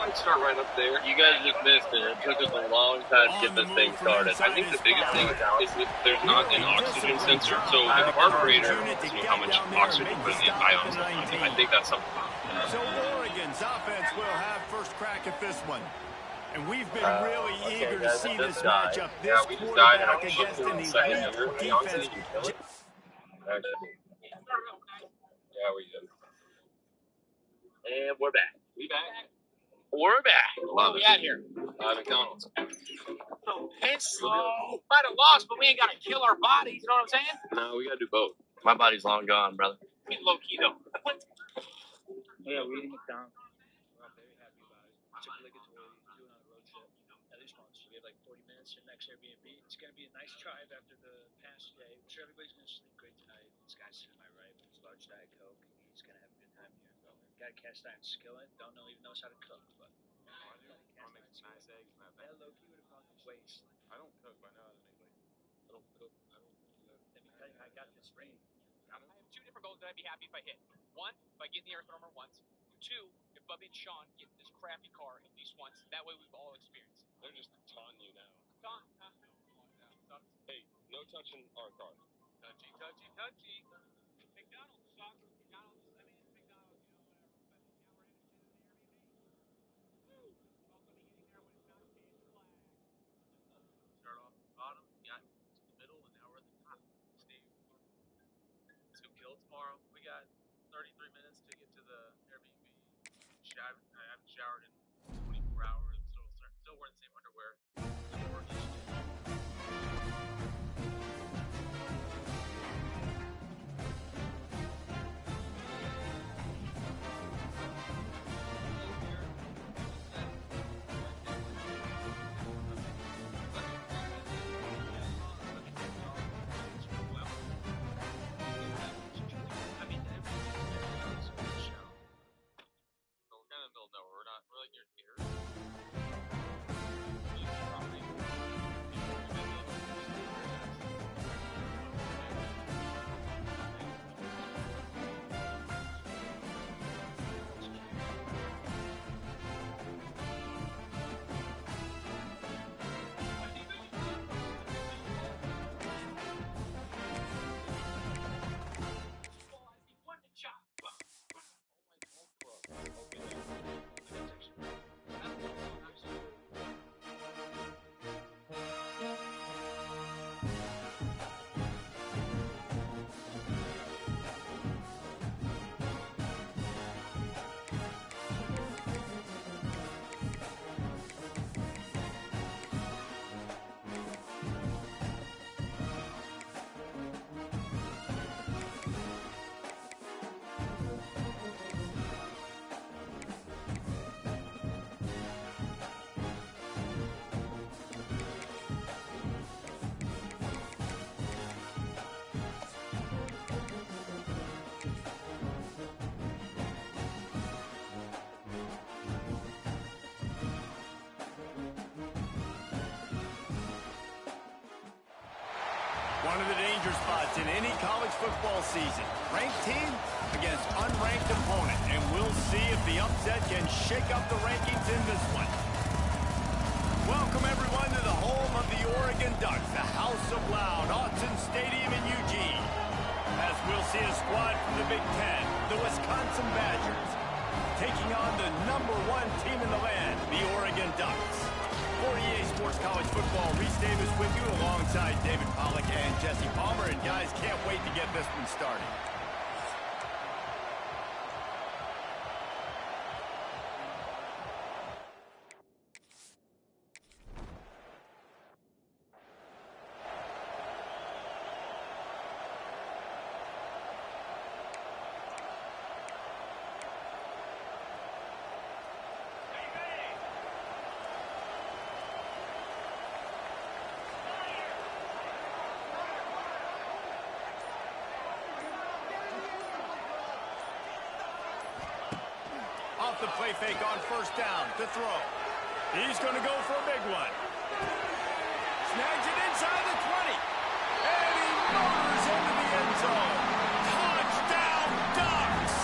might start right up there. You guys just missed it. It took us a long time to get this thing started. I think the biggest thing is if there's not an oxygen sensor. So the carburetor tells you how much oxygen you put in the ions. I think that's something. So Oregon's offense will have first crack at this one. And we've been really eager to see this matchup. This quarterback against an elite defense. Yeah, we did. And we're back. We're back. Where we at here? McDonald's. It's might have lost, but we ain't got to kill our bodies. You know what I'm saying? No, we gotta do both. My body's long gone, brother. I mean, low key though. Yeah, we're eating McDonald's. We're very happy about it. It's obligatory doing on the road trip at least once. We have like 40 minutes to the next Airbnb. It's going to be a nice drive after the past day. I'm sure everybody's going to sleep great tonight. This guy's to my right with his large Diet Coke. He's going to have a good time here. Got a cast iron skillet. Don't know even knows how to cook, but I'll make some nice eggs. that low-key would have gone to waste. I don't cook. I know how to make I don't cook. Let me tell you, I got this ring. I have two different goals that I'd be happy if I hit. One, if I get in the Earth Armor once. Two, if Bubby and Sean get in this crappy car at least once. That way we've all experienced it. They're just taunting you now. Hey, no touching our car. Touchy. McDonald's sucks. McDonald's, McDonald's, Start off bottom, got to the middle, and now we're at the top. Steve, let's go kill tomorrow. We got 33 minutes to get to the Airbnb. I haven't showered in 24 hours. Still wearing the same underwear. We're like near theaters. One of the danger spots in any college football season. Ranked team against unranked opponent. And we'll see if the upset can shake up the rankings in this one. Welcome, everyone, to the home of the Oregon Ducks, the House of Loud, Autzen Stadium in Eugene. As we'll see a squad from the Big Ten, the Wisconsin Badgers, taking on the #1 team in the land, the Oregon Ducks. For EA Sports College Football, Reese Davis with you alongside David Pollack and Jesse Palmer. And guys, can't wait to get this one started. Off the play fake on first down to throw. He's going to go for a big one. Snags it inside the 20. And he motors into the end zone. Touchdown, Ducks!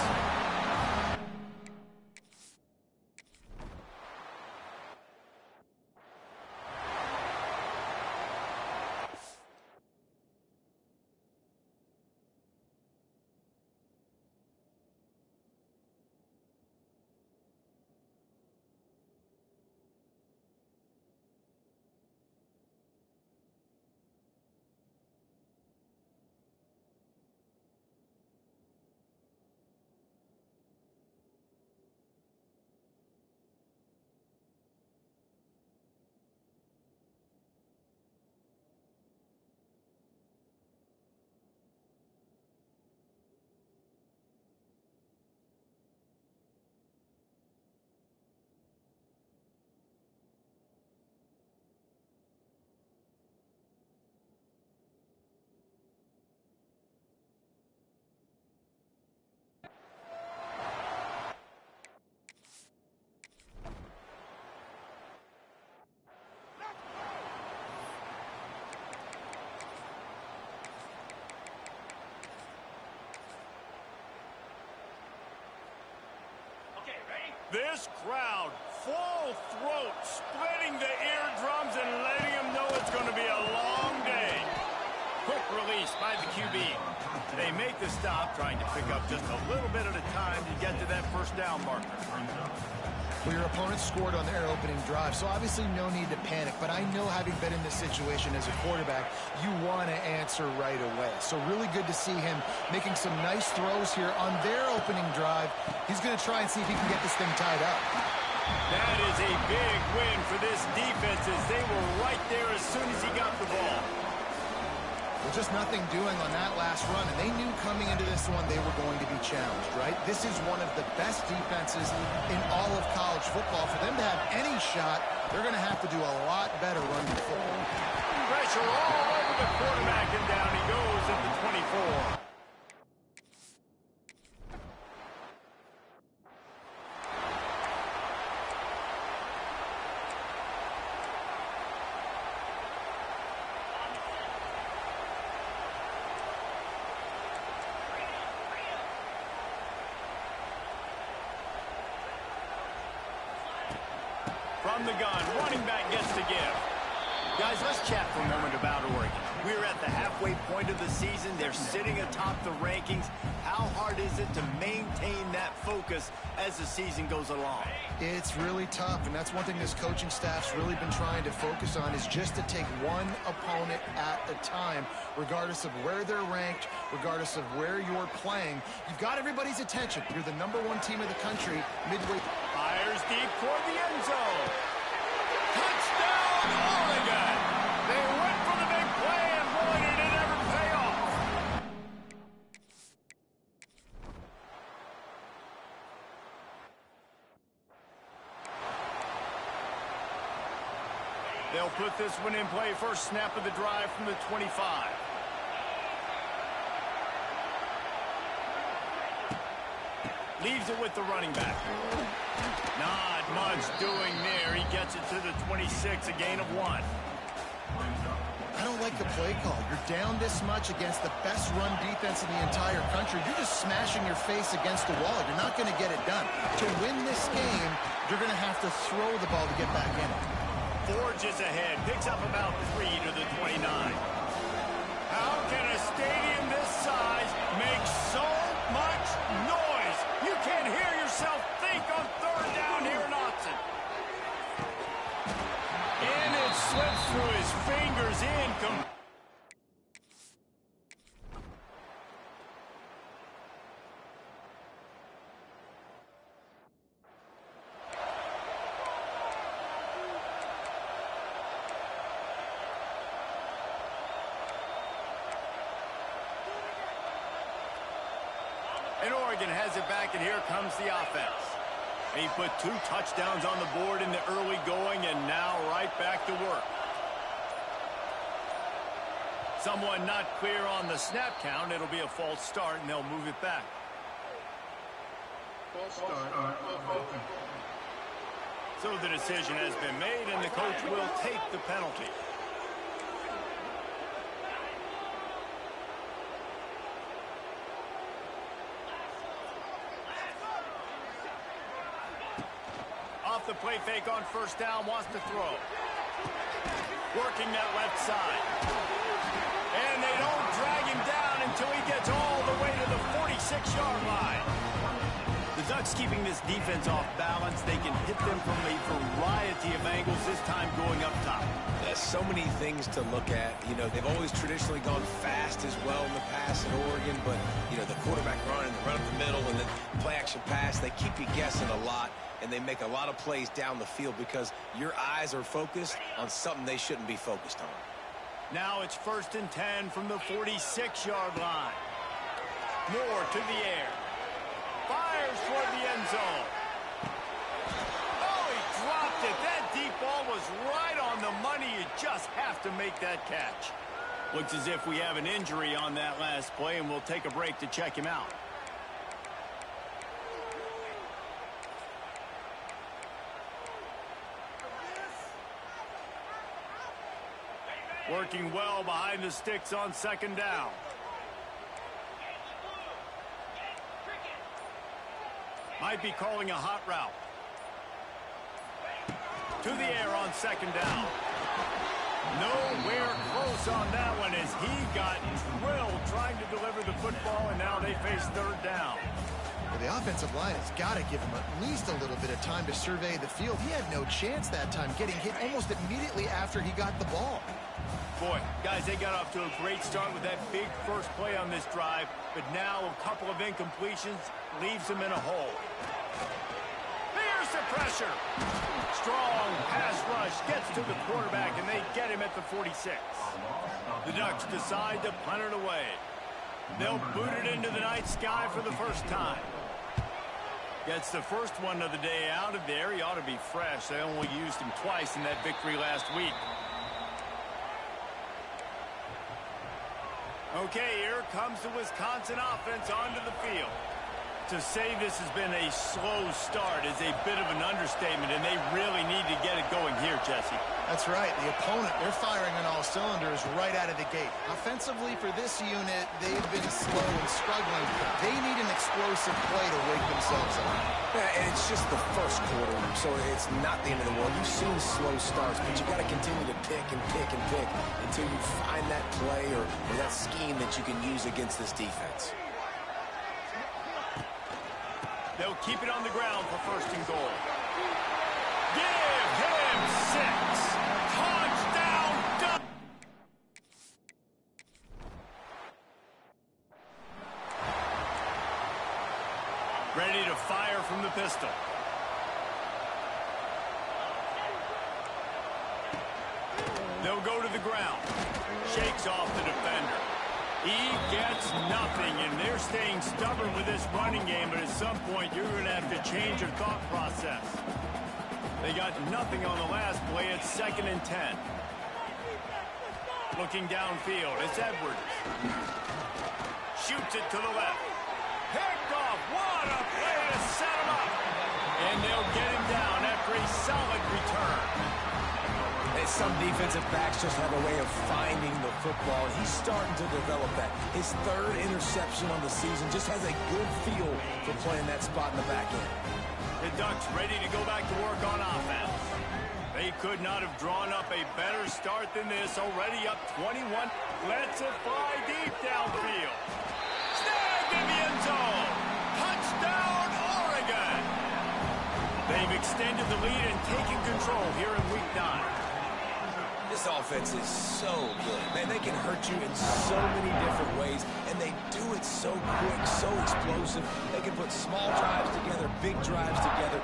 This crowd, full throat, splitting the eardrums and letting them know it's going to be a long day. Quick release by the QB. They make the stop, trying to pick up just a little bit at a time to get to that first down marker. Well, your opponent scored on their opening drive, so obviously no need to panic. But I know, having been in this situation as a quarterback, you want to answer right away. So really good to see him making some nice throws here on their opening drive. He's going to try and see if he can get this thing tied up. That is a big win for this defense, as they were right there as soon as he got the ball. Well, just nothing doing on that last run, and they knew coming into this one they were going to be challenged, right? This is one of the best defenses in all of college football. For them to have any shot, they're going to have to do a lot better running the football. Pressure all over the quarterback, and down he goes at the 24. From the gun, running back gets to give. Guys, let's chat for a moment about Oregon. We're at the halfway point of the season. They're sitting atop the rankings. How hard is it to maintain that focus as the season goes along? It's really tough, and that's one thing this coaching staff's really been trying to focus on, is just to take one opponent at a time, regardless of where they're ranked, regardless of where you're playing. You've got everybody's attention. You're the #1 team in the country midway. Fires deep toward the end zone. Touchdown, Oregon! They went for the big play, and boy, did it ever pay off. They'll put this one in play. First snap of the drive from the 25. Leaves it with the running back. Not much doing there. He gets it to the 26, a gain of 1. I don't like the play call. You're down this much against the best run defense in the entire country. You're just smashing your face against the wall. You're not going to get it done. To win this game, you're going to have to throw the ball to get back in it. Forges ahead. Picks up about 3 to the 29. How can a stadium this size make so much noise? You can't hear yourself think on third down here in Autzen. And it slips through his fingers in. And Oregon has it back, and here comes the offense. He put 2 touchdowns on the board in the early going, and now right back to work. Someone not clear on the snap count. It'll be a false start, and they'll move it back. False start on offense. So the decision has been made, and the coach will take the penalty. Off the play fake on first down, wants to throw. Working that left side. And they don't drag him down until he gets all the way to the 46-yard line. The Ducks keeping this defense off balance. They can hit them from a variety of angles, this time going up top. There's so many things to look at. You know, they've always traditionally gone fast as well in the past in Oregon, but, you know, the quarterback run and the run up the middle and the play-action pass, they keep you guessing a lot, and they make a lot of plays down the field because your eyes are focused on something they shouldn't be focused on. Now it's 1st and 10 from the 46-yard line. Moore to the air. Fires toward the end zone. Oh, he dropped it. That deep ball was right on the money. You just have to make that catch. Looks as if we have an injury on that last play, and we'll take a break to check him out. Working well behind the sticks on 2nd down. Might be calling a hot route. to the air on second down. Nowhere close on that one as he got drilled trying to deliver the football, and now they face third down. Well, the offensive line has got to give him at least a little bit of time to survey the field. He had no chance that time, getting hit almost immediately after he got the ball. Boy, guys, they got off to a great start with that big first play on this drive, but now a couple of incompletions leaves them in a hole. Here's the pressure. Strong pass rush gets to the quarterback, and they get him at the 46. The Ducks decide to punt it away. They'll boot it into the night sky for the first time. Gets the first one of the day out of there. He ought to be fresh. They only used him twice in that victory last week. Okay, here comes the Wisconsin offense onto the field. To say this has been a slow start is a bit of an understatement, and they really need to get it going here, Jesse. That's right. The opponent, they're firing on all cylinders right out of the gate. Offensively for this unit, they've been slow and struggling. They need an explosive play to wake themselves up. Yeah, and it's just the first quarter, so it's not the end of the world. You've seen slow starts, but you got to continue to pick and pick and pick until you find that play or that scheme that you can use against this defense. They'll keep it on the ground for first and goal. Give him 6. Touchdown! Ready to fire from the pistol. They'll go to the ground. Shakes off the defender. He gets nothing, and they're staying stubborn with this running game, but at some point you're going to have to change your thought process. They got nothing on the last play. It's 2nd and 10. Looking downfield, it's Edwards. Shoots it to the left. Picked off. What a play to set him up. And they'll get him down after a solid return. Some defensive backs just have a way of finding the football. He's starting to develop that. His 3rd interception on the season just has a good feel for playing that spot in the back end. The Ducks ready to go back to work on offense. They could not have drawn up a better start than this. Already up 21. Let's it fly deep downfield. Snagged in the end zone. Touchdown, Oregon. They've extended the lead and taken control here in Week 9. This offense is so good. Man, they can hurt you in so many different ways, and they do it so quick, so explosive. They can put small drives together, big drives together.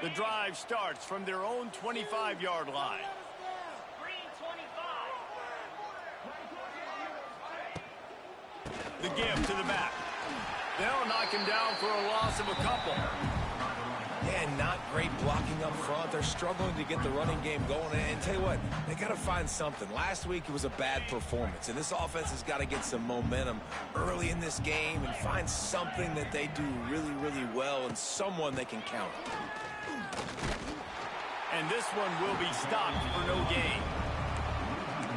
The drive starts from their own 25-yard line. The give to the back. They'll knock him down for a loss of a couple. Yeah, not great blocking up front. They're struggling to get the running game going. And tell you what, they got to find something. Last week it was a bad performance, and this offense has got to get some momentum early in this game and find something that they do really, really well and someone they can count on. And this one will be stopped for no gain.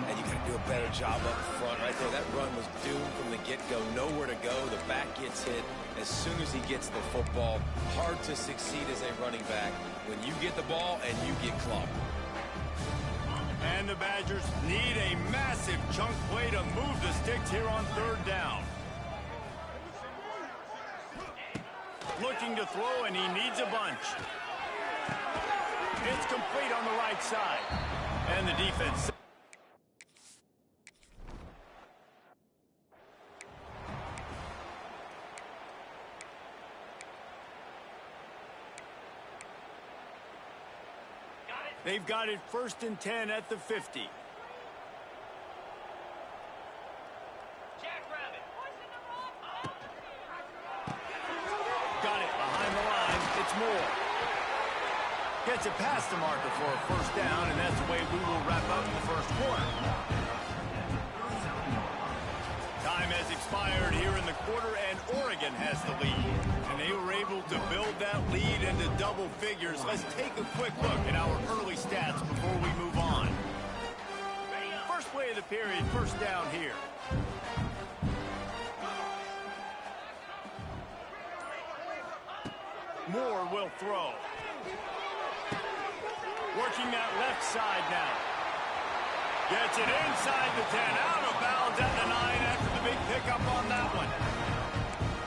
And you got to do a better job up front right there. That run was doomed from the get-go. Nowhere to go. The back gets hit as soon as he gets the football. Hard to succeed as a running back when you get the ball and you get clogged. And the Badgers need a massive chunk play to move the sticks here on 3rd down. Looking to throw, and he needs a bunch. It's complete on the right side. And the defense... They've got it 1st and 10 at the 50. Got it behind the line. It's Moore. Gets it past the marker for a 1st down, and that's the way we will wrap up the 1st quarter. Time has expired here in the quarter, and Oregon has the lead. And they were able to build that lead into double figures. Let's take a quick look at our early stats before we move on. period. First down here. Moore will throw. Working that left side now. Gets it inside the 10. Out of bounds at the 9 after the big pickup on that one.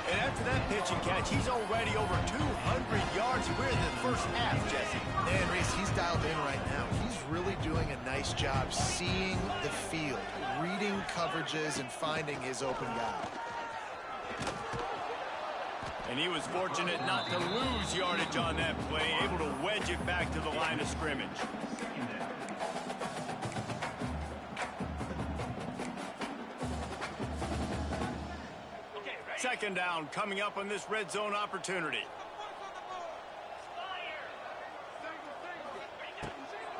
And after that pitch and catch, he's already over 200 yards. We're in the first half, Jesse. And Reese, he's dialed in right now. He's really doing a nice job seeing the field, reading coverages, and finding his open guy. And he was fortunate not to lose yardage on that play, able to wedge it back to the line of scrimmage. Second down coming up on this red zone opportunity.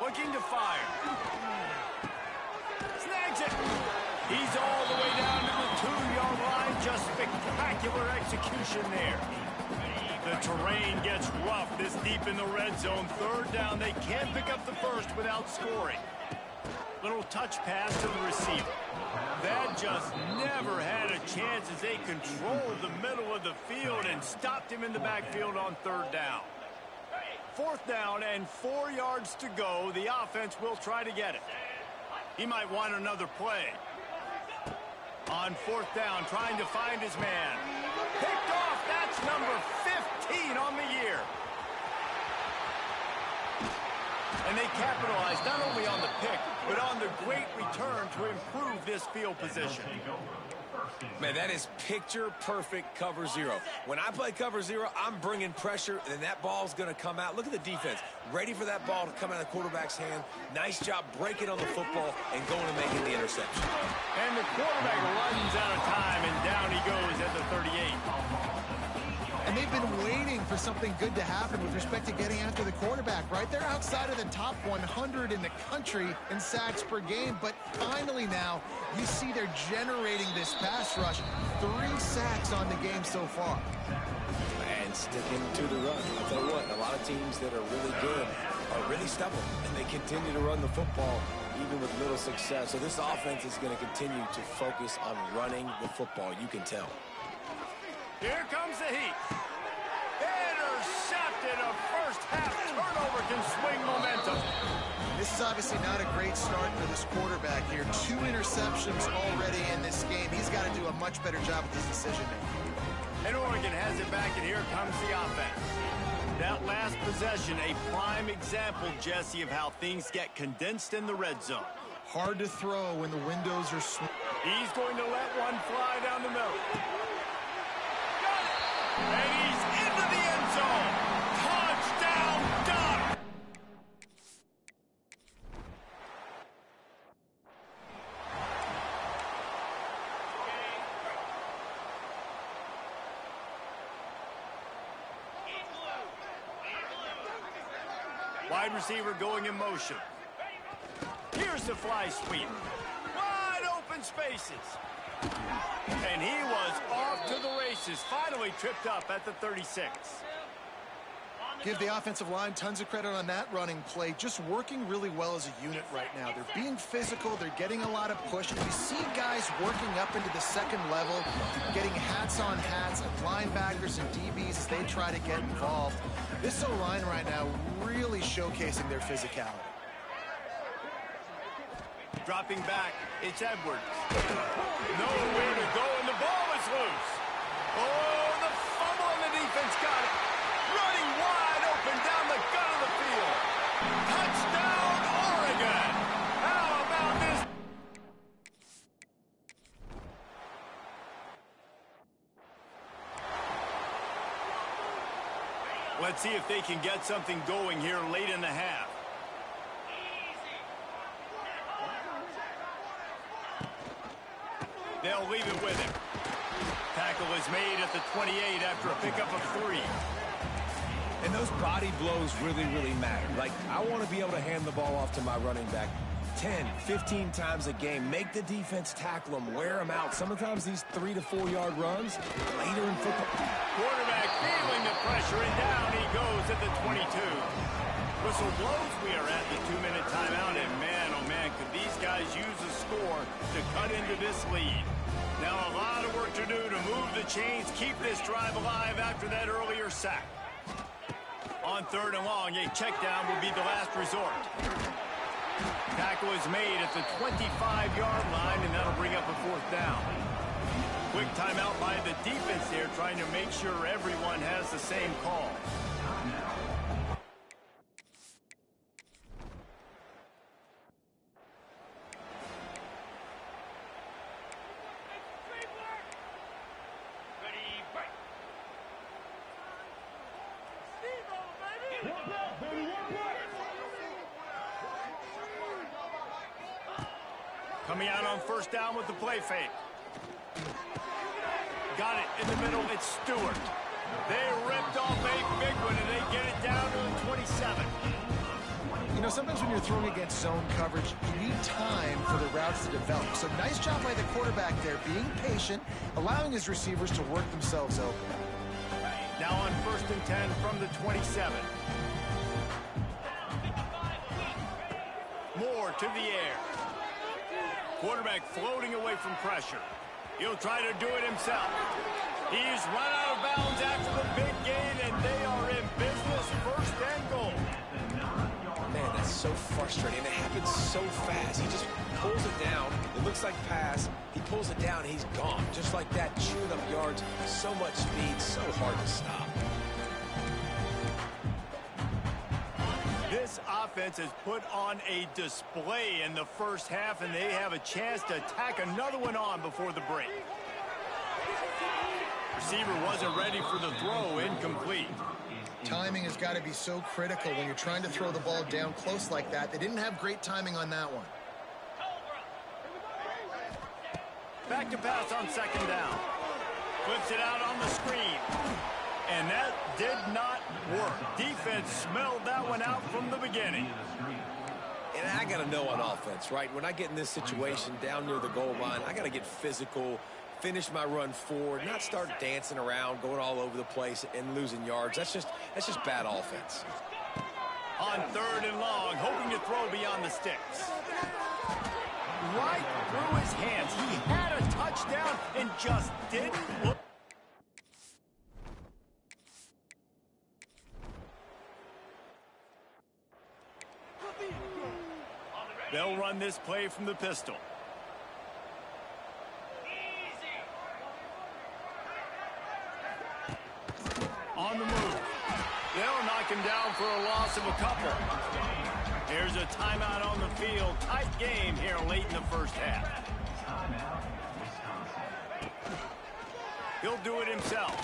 Looking to fire. Snags it. He's all the way down to the 2-yard line. Just spectacular execution there. The terrain gets rough this deep in the red zone. Third down. They can't pick up the first without scoring. Little touch pass to the receiver. That just never had a chance as they controlled the middle of the field and stopped him in the backfield on third down. Fourth down and 4 yards to go. The offense will try to get it. He might want another play. On fourth down, trying to find his man. Picked off. That's number 15 on the year. And they capitalized not only on the pick, but on the great return to improve this field position. Man, that is picture-perfect cover zero. When I play cover zero, I'm bringing pressure, and that ball's going to come out. Look at the defense. Ready for that ball to come out of the quarterback's hand. Nice job breaking on the football and going and making the interception. And the quarterback runs out of time, and down he goes at the 38. And they've been waiting for something good to happen with respect to getting after the quarterback, right? They're outside of the top 100 in the country in sacks per game, but finally now you see they're generating this pass rush. 3 sacks on the game so far. And sticking to the run. I'll tell you what, a lot of teams that are really good are really stubborn, and they continue to run the football even with little success. So this offense is going to continue to focus on running the football. You can tell. Here comes the heat. Intercepted. A first half turnover can swing momentum. This is obviously not a great start for this quarterback here. 2 interceptions already in this game. He's got to do a much better job with his decision making. And Oregon has it back, and here comes the offense. That last possession, a prime example, Jesse, of how things get condensed in the red zone. Hard to throw when the windows are small. He's going to let one fly down the middle. And he's into the end zone. Touchdown, Duck! Wide receiver going in motion. Here's the fly sweep. Wide open spaces. And he was off to the races. Finally tripped up at the 36. Give the offensive line tons of credit on that running play. Just working really well as a unit right now. They're being physical. They're getting a lot of push. And you see guys working up into the second level, getting hats on hats and linebackers and DBs as they try to get involved. This O-line right now really showcasing their physicality. Dropping back, it's Edwards. Nowhere to go, and the ball is loose. Oh, the fumble, and the defense got it. Running wide open down the gut of the field. Touchdown, Oregon. How about this? Let's see if they can get something going here late in the half. They'll leave it with him. Tackle is made at the 28 after a pickup of 3. And those body blows really, really matter. Like, I want to be able to hand the ball off to my running back 10, 15 times a game. Make the defense tackle them, wear them out. Sometimes these 3 to 4 yard runs later in football. Quarterback feeling the pressure, and down he goes at the 22. Whistle blows. We are at the 2-minute timeout, and man, oh man, could these guys use a score more to cut into this lead. Now a lot of work to do to move the chains, keep this drive alive after that earlier sack. On 3rd and long, a check down will be the last resort. Tackle is made at the 25-yard line, and that'll bring up a 4th down. Quick timeout by the defense there, trying to make sure everyone has the same call. Coming out on 1st down with the play fake. Got it in the middle. It's Stewart. They ripped off a big one, and they get it down to the 27. You know, sometimes when you're throwing against zone coverage, you need time for the routes to develop. So nice job by the quarterback there, being patient, allowing his receivers to work themselves open. Now on 1st and 10 from the 27. Moore to the air. Quarterback floating away from pressure. He'll try to do it himself. He's run out of bounds after the big gain, and they are in business. 1st and goal. Man, that's so frustrating. It happens so fast. He just pulls it down. It looks like pass. He pulls it down. He's gone. Just like that, chewing up yards. So much speed. So hard to stop. This offense has put on a display in the 1st half, and they have a chance to tack another one on before the break. Receiver wasn't ready for the throw. Incomplete. Timing has got to be so critical when you're trying to throw the ball down close like that. They didn't have great timing on that one. Back to pass on 2nd down. Flips it out on the screen. And that did not work. Defense smelled that one out from the beginning. And I got to know on offense, right? When I get in this situation down near the goal line, I got to get physical, finish my run forward, not start dancing around, going all over the place and losing yards. That's just bad offense. On 3rd and long, hoping to throw beyond the sticks. Right through his hands. He had a touchdown and just didn't look. They'll run this play from the pistol. On the move. They'll knock him down for a loss of a couple. Here's a timeout on the field. Tight game here late in the 1st half. He'll do it himself.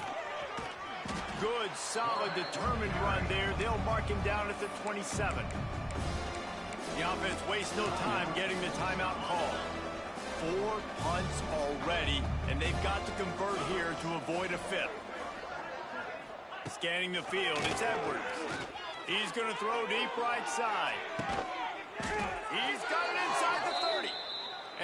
Good, solid, determined run there. They'll mark him down at the 27. The offense wastes no time getting the timeout call. 4 punts already, and they've got to convert here to avoid a 5th. Scanning the field, it's Edwards. He's going to throw deep right side. He's got it inside the 30.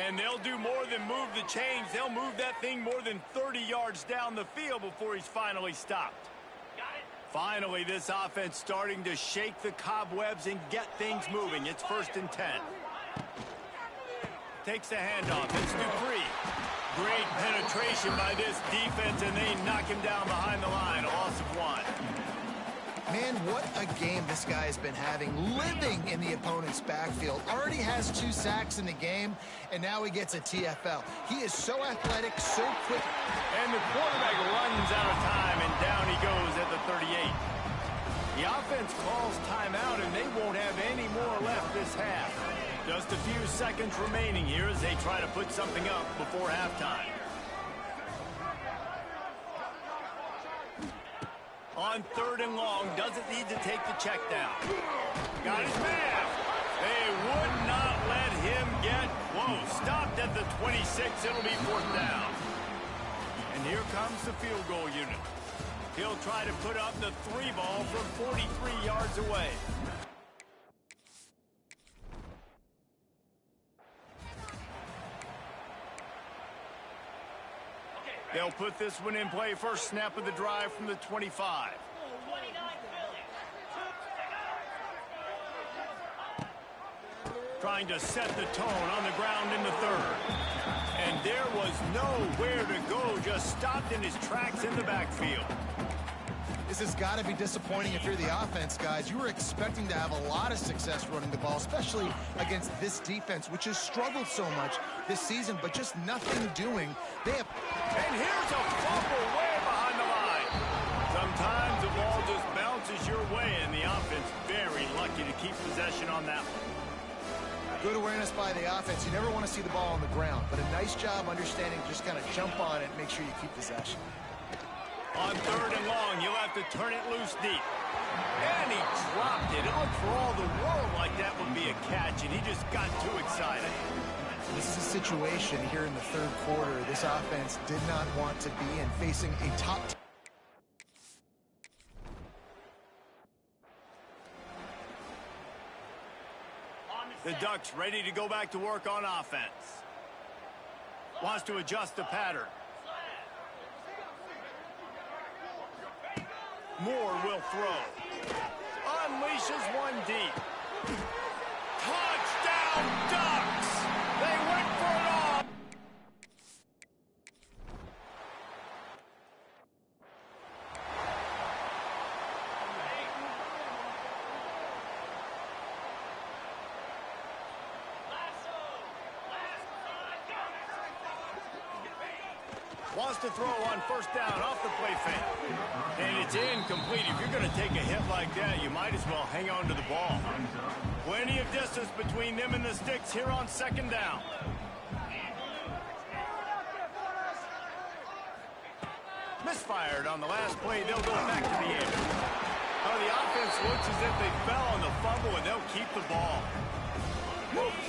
And they'll do more than move the chains. They'll move that thing more than 30 yards down the field before he's finally stopped. Finally, this offense starting to shake the cobwebs and get things moving. It's 1st and 10. Takes the handoff. It's Dupree. Great penetration by this defense, and they knock him down behind the line. A loss of 1. Man, what a game this guy has been having, living in the opponent's backfield. Already has 2 sacks in the game, and now he gets a TFL. He is so athletic, so quick. And the quarterback runs out of time, and down he goes at the 38. The offense calls timeout, and they won't have any more left this half. Just a few seconds remaining here as they try to put something up before halftime. On 3rd and long, doesn't need to take the check down. Got his man. They would not let him get close. Stopped at the 26. It'll be 4th down. And here comes the field goal unit. He'll try to put up the 3 ball from 43 yards away. They'll put this one in play. First snap of the drive from the 25. trying to set the tone on the ground in the third. And there was nowhere to go, just stopped in his tracks in the backfield. This has got to be disappointing if you're the offense, guys. You were expecting to have a lot of success running the ball, especially against this defense, which has struggled so much this season, but just nothing doing. And here's a fumble way behind the line. Sometimes the ball just bounces your way, and the offense very lucky to keep possession on that one. Good awareness by the offense. You never want to see the ball on the ground, but a nice job understanding just kind of jump on it and make sure you keep possession. On third and long, you'll have to turn it loose deep. And he dropped it. It looked for all the world like that would be a catch, and he just got too excited. This is a situation here in the third quarter this offense did not want to be in, facing a top. The Ducks ready to go back to work on offense. Wants to adjust the pattern. Moore will throw. Unleashes one deep. Touchdown, Ducks! They went for it all! Wants to throw on first down off the play fake. And it's incomplete. If you're going to take a hit like that, you might as well hang on to the ball. Plenty of distance between them and the sticks here on second down. Misfired on the last play. They'll go back to the air. Oh, the offense looks as if they fell on the fumble, and they'll keep the ball.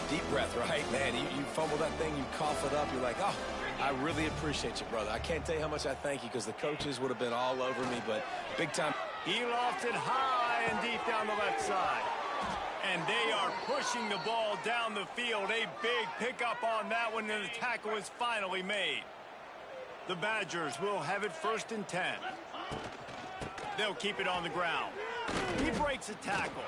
Deep breath, right, man? You fumble that thing, you cough it up, you're like, oh, I really appreciate you, brother. I can't tell you how much I thank you because the coaches would have been all over me, but big time. He lofted high and deep down the left side. And they are pushing the ball down the field. A big pickup on that one, and the tackle is finally made. The Badgers will have it 1st and 10. They'll keep it on the ground. He breaks a tackle.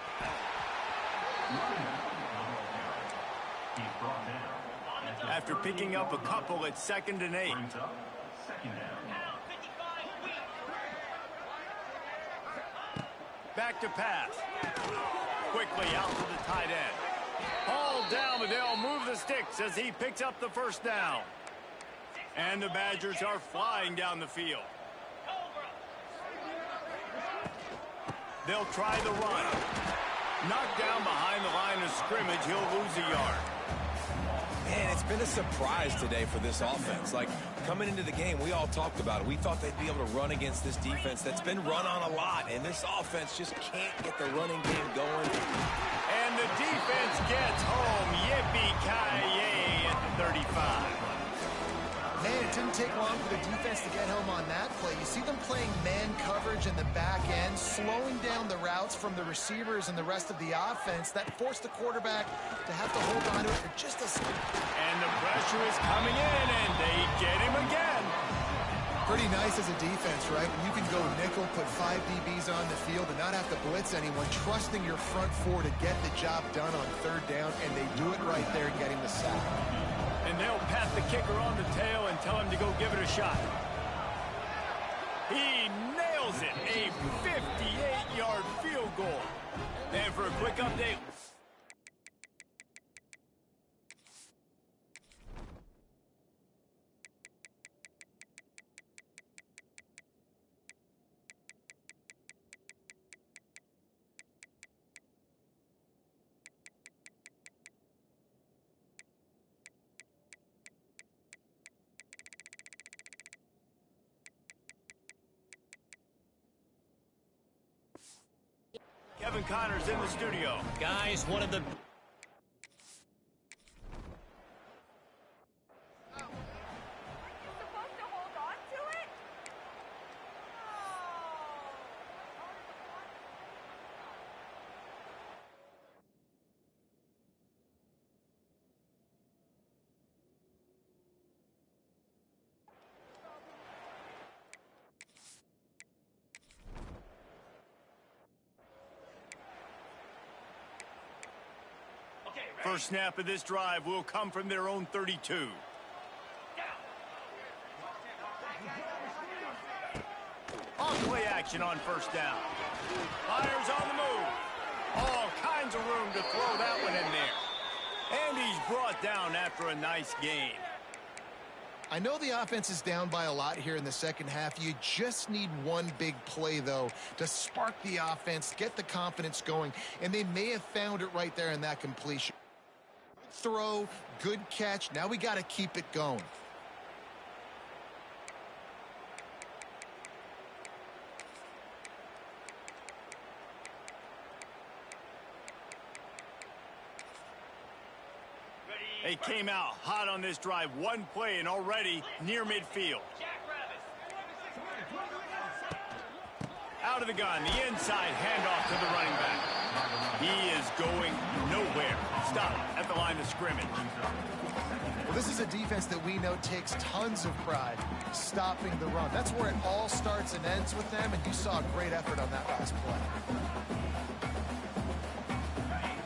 After picking up a couple at 2nd and 8. Back to pass. Quickly out to the tight end. Hauled down, but they'll move the sticks as he picks up the first down. And the Badgers are flying down the field. They'll try the run. Knocked down behind the line of scrimmage, he'll lose a yard. Man, it's been a surprise today for this offense. Like, coming into the game, we all talked about it. We thought they'd be able to run against this defense that's been run on a lot, and this offense just can't get the running game going. And the defense gets home. Yippee-ki-yay at the 35. Man, it didn't take long for the defense to get home on that play. You see them playing man coverage in the back end, slowing down the routes from the receivers and the rest of the offense. That forced the quarterback to have to hold on to it for just a second. And the pressure is coming in, and they get him again. Pretty nice as a defense, right? When you can go nickel, put 5 DBs on the field and not have to blitz anyone, trusting your front four to get the job done on 3rd down, and they do it right there, getting the sack. And they'll pat the kicker on the tail and tell him to go give it a shot. He nails it, a 58-yard field goal. And for a quick update. Kevin Connors in the studio. Guys, one of the... First snap of this drive will come from their own 32. On-play action on first down. Fires on the move. All kinds of room to throw that one in there. And he's brought down after a nice gain. I know the offense is down by a lot here in the second half. You just need one big play, though, to spark the offense, get the confidence going, and they may have found it right there in that completion. Throw, good catch. Now we got to keep it going. They came out hot on this drive. One play and already near midfield. Out of the gun, the inside handoff to the running back. He is going nowhere. Stop at the line of scrimmage. Well, this is a defense that we know takes tons of pride stopping the run. That's where it all starts and ends with them, and you saw a great effort on that last play.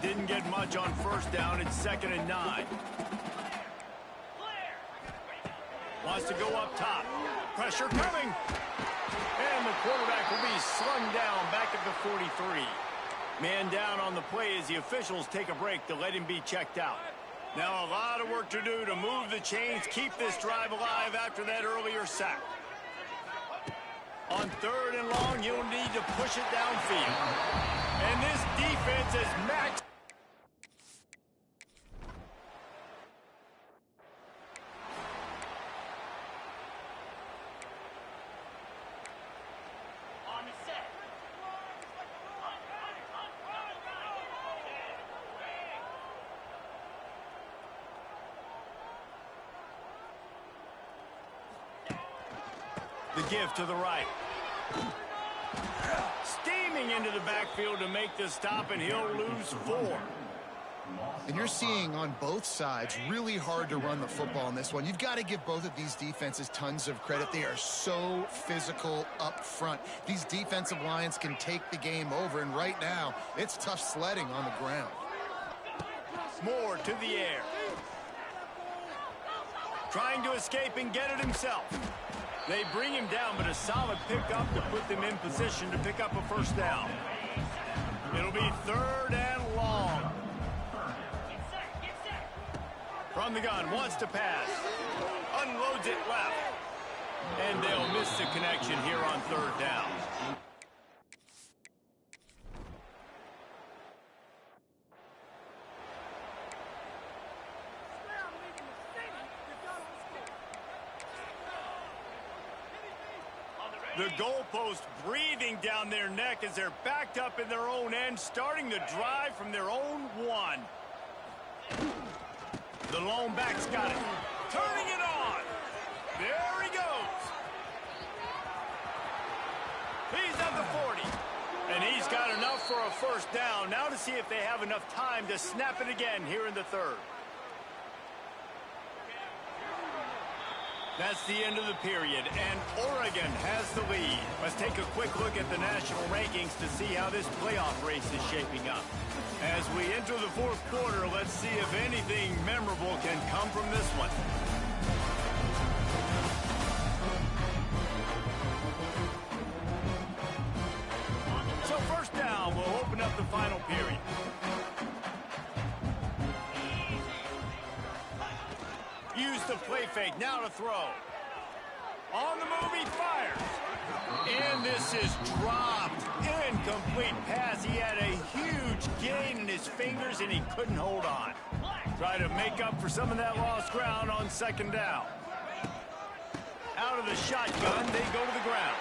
Didn't get much on first down. It's 2nd and 9. Wants to go up top. Pressure coming. And the quarterback will be slung down back at the 43. Man down on the play as the officials take a break to let him be checked out. Now a lot of work to do to move the chains, keep this drive alive after that earlier sack. On 3rd and long, you'll need to push it downfield. And this defense is maxed. The give to the right. Steaming into the backfield to make the stop, and he'll lose 4. And you're seeing on both sides really hard to run the football in this one. You've got to give both of these defenses tons of credit. They are so physical up front. These defensive lines can take the game over, and right now, it's tough sledding on the ground. Moore to the air. Trying to escape and get it himself. They bring him down, but a solid pickup to put them in position to pick up a first down. It'll be 3rd and long. From the gun, wants to pass. Unloads it left. And they'll miss the connection here on 3rd down. The goalpost breathing down their neck as they're backed up in their own end, starting the drive from their own 1. The lone back's got it. Turning it on. There he goes. He's at the 40. And he's got enough for a first down. Now to see if they have enough time to snap it again here in the 3rd. That's the end of the period, and Oregon has the lead. Let's take a quick look at the national rankings to see how this playoff race is shaping up. As we enter the 4th quarter, let's see if anything memorable can come from this one. So first down, we'll open up the final period. Use the play fake, now to throw. On the move, he fires. And this is dropped. Incomplete pass. He had a huge gain in his fingers, and he couldn't hold on. Try to make up for some of that lost ground on 2nd down. Out of the shotgun, they go to the ground.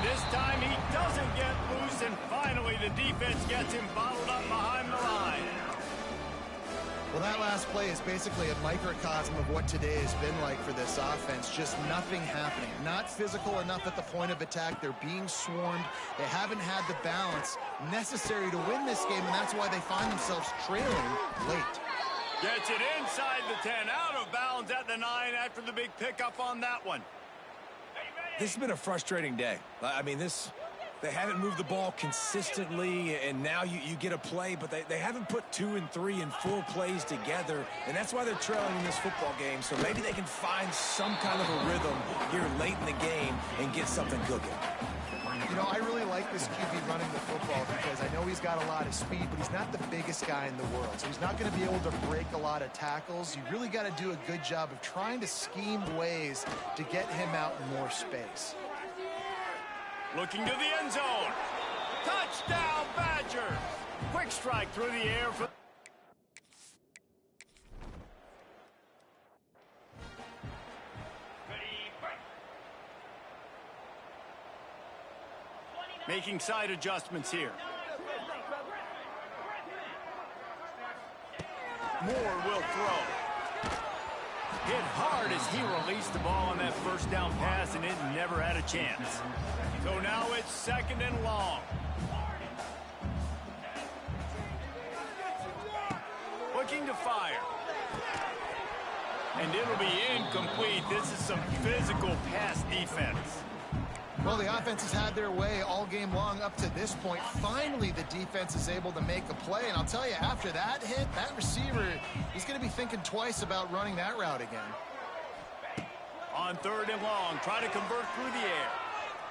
This time, he doesn't get loose, and finally, the defense gets him bottled up behind the line. Well, that last play is basically a microcosm of what today has been like for this offense. Just nothing happening. Not physical enough at the point of attack. They're being swarmed. They haven't had the balance necessary to win this game, and that's why they find themselves trailing late. Gets it inside the 10, out of bounds at the 9 after the big pickup on that one. This has been a frustrating day. I mean, this They haven't moved the ball consistently, and now you get a play, but they haven't put 2 and 3 and 4 plays together, and that's why they're trailing in this football game. So maybe they can find some kind of a rhythm here late in the game and get something cooking. You know, I really like this QB running the football because I know he's got a lot of speed, but he's not the biggest guy in the world. So he's not going to be able to break a lot of tackles. You really got to do a good job of trying to scheme ways to get him out in more space. Looking to the end zone. Touchdown, Badgers. Quick strike through the air for... Making side adjustments here. Moore will throw. Hit hard as he released the ball on that first down pass, and it never had a chance. So now it's 2nd and long. Looking to fire. And it'll be incomplete. This is some physical pass defense. Well, the offense has had their way all game long up to this point. Finally, the defense is able to make a play. And I'll tell you, after that hit, that receiver, he's going to be thinking twice about running that route again. On 3rd and long, try to convert through the air.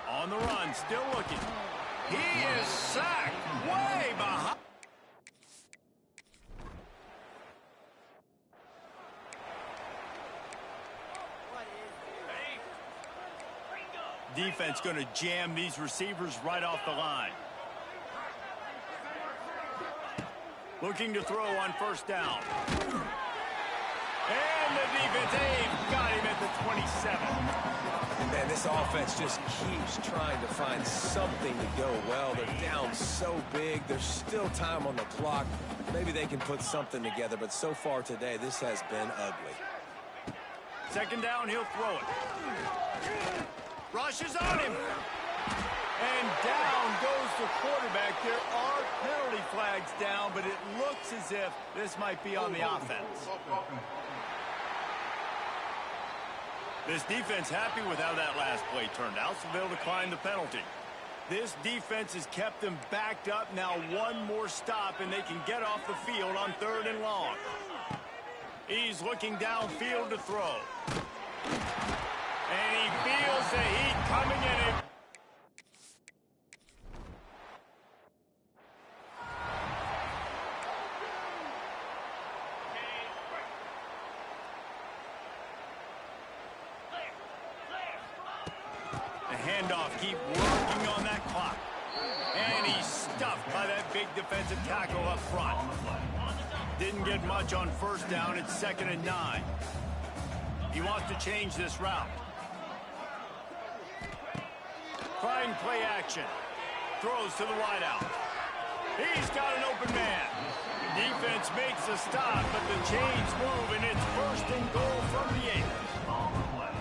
On the run, still looking. He is sacked way behind. Defense going to jam these receivers right off the line. Looking to throw on 1st down. And the defense got him at the 27. Man, this offense just keeps trying to find something to go well. They're down so big. There's still time on the clock. Maybe they can put something together, but so far today, this has been ugly. 2nd down, he'll throw it. Rushes on him. And down goes the quarterback. There are penalty flags down, but it looks as if this might be on the offense. This defense happy with how that last play turned out, so they'll decline the penalty. This defense has kept them backed up. Now one more stop, and they can get off the field on 3rd and long. He's looking downfield to throw. And he feels the heat coming in. The handoff, keep working on that clock. And he's stuffed by that big defensive tackle up front. Didn't get much on 1st down. It's 2nd and 9. He wants to change this route. Trying play action. Throws to the wideout. He's got an open man. Defense makes a stop, but the chains move, and it's 1st and goal from the 8.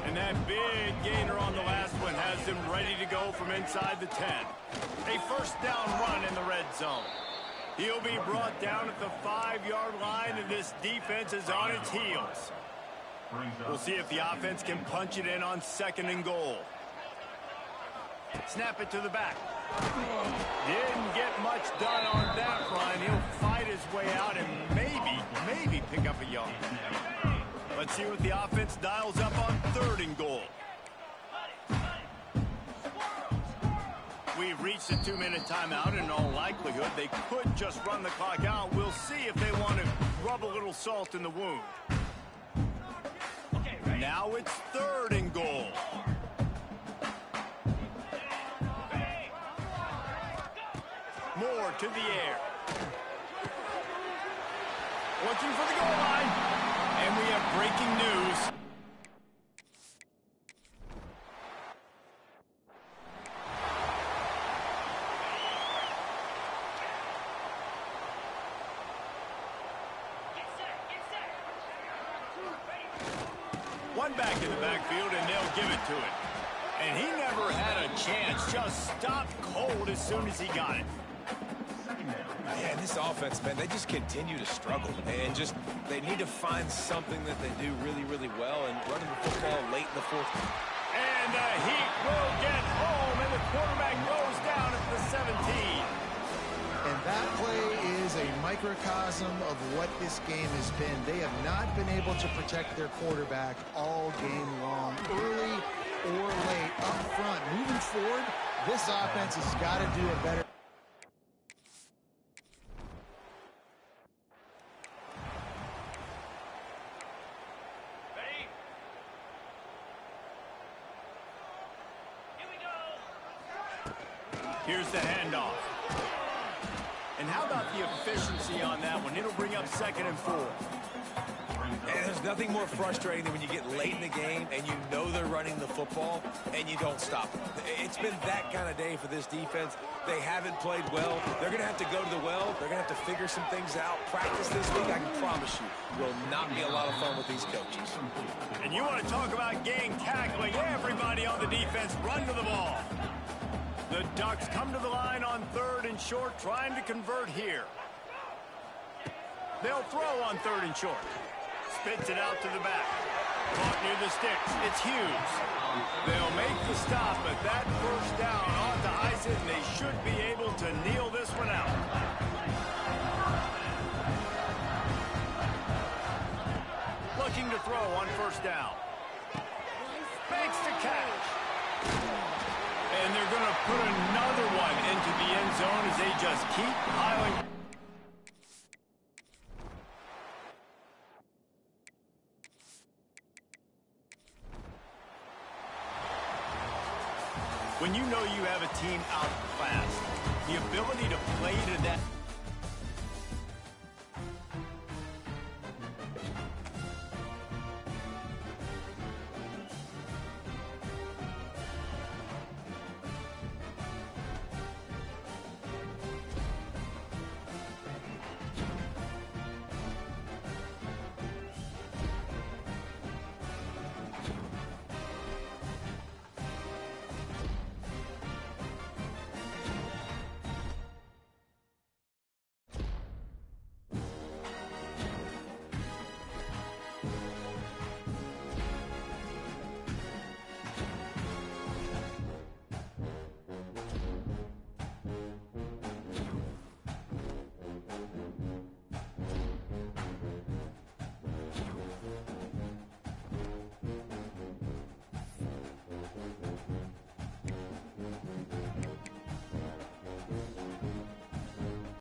And that big gainer on the last one has them ready to go from inside the 10. A 1st down run in the red zone. He'll be brought down at the 5-yard line, and this defense is on its heels. We'll see if the offense can punch it in on 2nd and goal. Snap it to the back. Didn't get much done on that run. He'll fight his way out and maybe pick up a yard. Let's see what the offense dials up on 3rd and goal. We've reached a 2-minute timeout. In all likelihood, they could just run the clock out. We'll see if they want to rub a little salt in the wound. Now it's 3rd and goal. Moore to the air. Looking for the goal line. And we have breaking news. One back in the backfield, and they'll give it to it. And he never had a chance. Just stopped cold as soon as he got it. Yeah, this offense, man, they just continue to struggle. And just, they need to find something that they do really, really well. And running the football late in the 4th. And the Heat will get home, and the quarterback goes down at And that play is a microcosm of what this game has been. They have not been able to protect their quarterback all game long, early or late, up front. Moving forward, this offense has got to do a better. Here's the handoff. And how about the efficiency on that one? It'll bring up 2nd and 4. And there's nothing more frustrating than when you get late in the game and you know they're running the football and you don't stop them. It's been that kind of day for this defense. They haven't played well. They're going to have to go to the well. They're going to have to figure some things out. Practice this week, I can promise you, will not be a lot of fun with these coaches. And you want to talk about gang tackling. Everybody on the defense run to the ball. The Ducks come to the line on 3rd and short, trying to convert here. They'll throw on 3rd and short. Spits it out to the back. Caught near the sticks. It's Hughes. They'll make the stop, but that first down ought to ice it, and they should be able to kneel this one out. Looking to throw on 1st down. Makes the catch. And they're going to put another one into the end zone as they just keep piling. When you know you have a team outclassed, the ability to play to that